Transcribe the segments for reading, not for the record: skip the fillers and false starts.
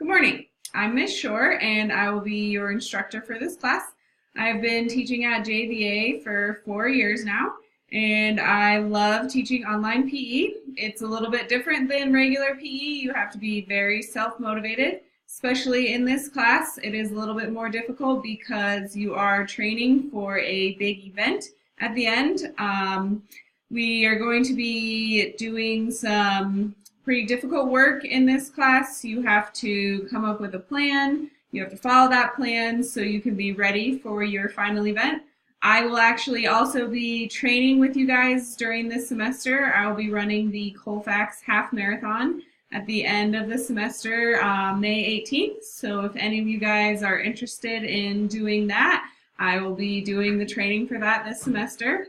Good morning. I'm Miss Shore and I will be your instructor for this class. I've been teaching at JVA for 4 years now and I love teaching online PE. It's a little bit different than regular PE. You have to be very self-motivated, especially in this class. It is a little bit more difficult because you are training for a big event at the end. We are going to be doing some pretty difficult work in this class. You have to come up with a plan. You have to follow that plan so you can be ready for your final event. I will actually also be training with you guys during this semester. I will be running the Colfax Half Marathon at the end of the semester, May 18th. So if any of you guys are interested in doing that, I will be doing the training for that this semester.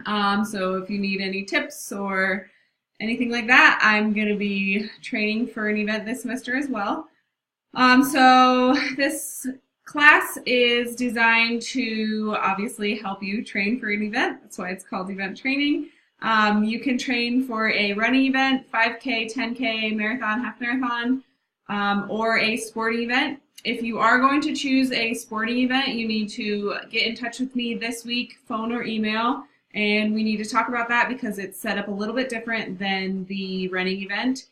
So if you need any tips or anything like that, I'm going to be training for an event this semester as well. So this class is designed to obviously help you train for an event. That's why it's called event training. You can train for a running event, 5K, 10K, marathon, half marathon, or a sporting event. If you are going to choose a sporting event, you need to get in touch with me this week, phone or email. And we need to talk about that because it's set up a little bit different than the running event.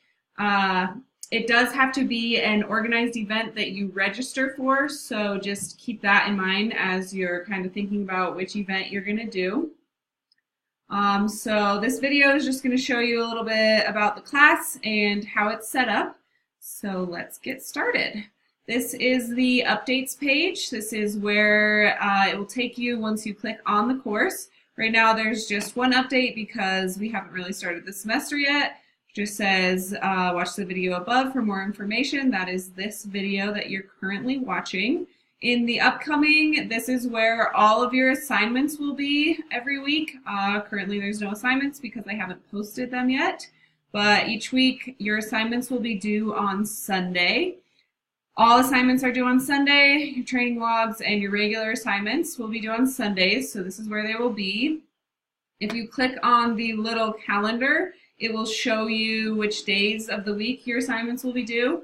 It does have to be an organized event that you register for, so just keep that in mind as you're kind of thinking about which event you're going to do. So this video is just going to show you a little bit about the class and how it's set up. So let's get started. This is the updates page. This is where it will take you once you click on the course. Right now there's just one update because we haven't really started the semester yet. It just says watch the video above for more information. That is this video that you're currently watching. In the upcoming, this is where all of your assignments will be every week. Currently there's no assignments because I haven't posted them yet. But each week your assignments will be due on Sunday. All assignments are due on Sunday. Your training logs and your regular assignments will be due on Sundays, so this is where they will be. If you click on the little calendar, it will show you which days of the week your assignments will be due.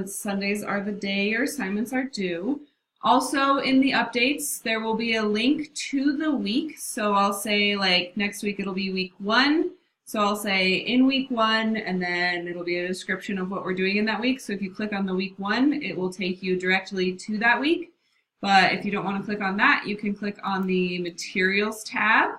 Sundays are the day your assignments are due. Also in the updates, there will be a link to the week. So I'll say like next week it'll be week 1. So I'll say in week 1, and then it'll be a description of what we're doing in that week. So if you click on the week 1, it will take you directly to that week. But if you don't want to click on that, you can click on the materials tab,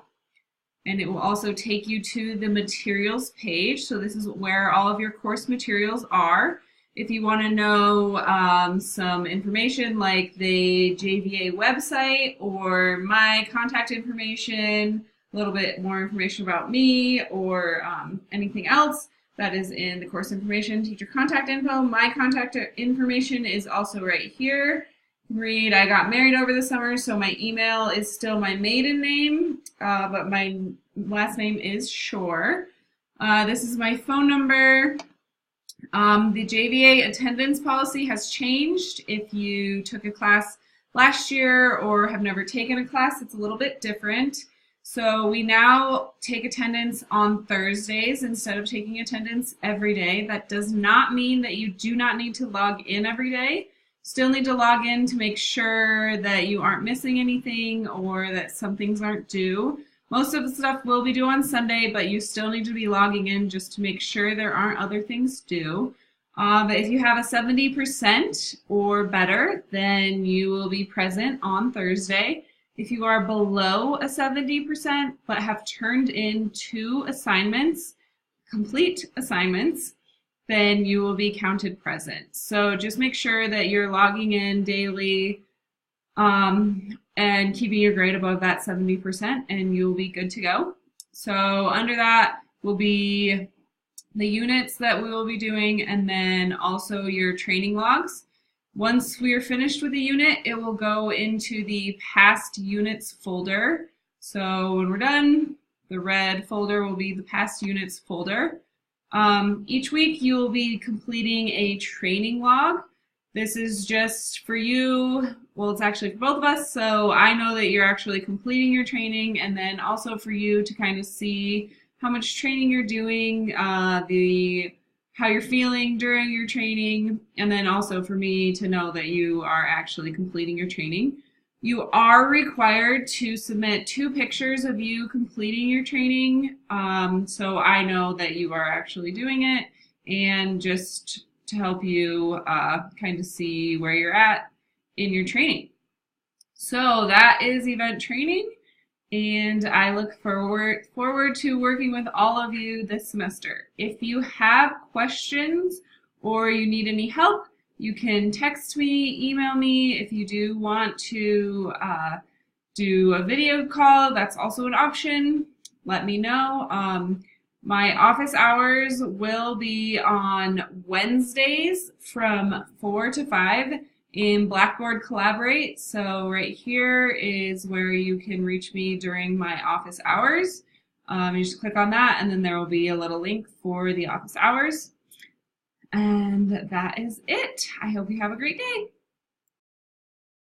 and it will also take you to the materials page. So this is where all of your course materials are. If you want to know some information like the JVA website or my contact information, a little bit more information about me or anything else that is in the course information, teacher contact info. My contact information is also right here. Read, I got married over the summer, so my email is still my maiden name, but my last name is Shore. This is my phone number. The JVA attendance policy has changed. If you took a class last year or have never taken a class, it's a little bit different. So we now take attendance on Thursdays instead of taking attendance every day. That does not mean that you do not need to log in every day. Still need to log in to make sure that you aren't missing anything or that some things aren't due. Most of the stuff will be due on Sunday, but you still need to be logging in just to make sure there aren't other things due. But if you have a 70% or better, then you will be present on Thursday. If you are below a 70% but have turned in 2 assignments, complete assignments, then you will be counted present. So just make sure that you're logging in daily and keeping your grade above that 70%, and you'll be good to go. So under that will be the units that we will be doing, and then also your training logs. Once we are finished with a unit, it will go into the past units folder. So when we're done, the red folder will be the past units folder. Each week you will be completing a training log. This is just for you. Well, it's actually for both of us, so I know that you're actually completing your training, and then also for you to kind of see how much training you're doing, how you're feeling during your training, and then also for me to know that you are actually completing your training. You are required to submit 2 pictures of you completing your training, so I know that you are actually doing it, and just to help you kind of see where you're at in your training. So that is event training, and I look forward to working with all of you this semester. If you have questions or you need any help, you can text me, email me. If you do want to do a video call, that's also an option. Let me know. My office hours will be on Wednesdays from 4 to 5 in Blackboard Collaborate. So right here is where you can reach me during my office hours. You just click on that, and then there will be a little link for the office hours. And that is it. I hope you have a great day.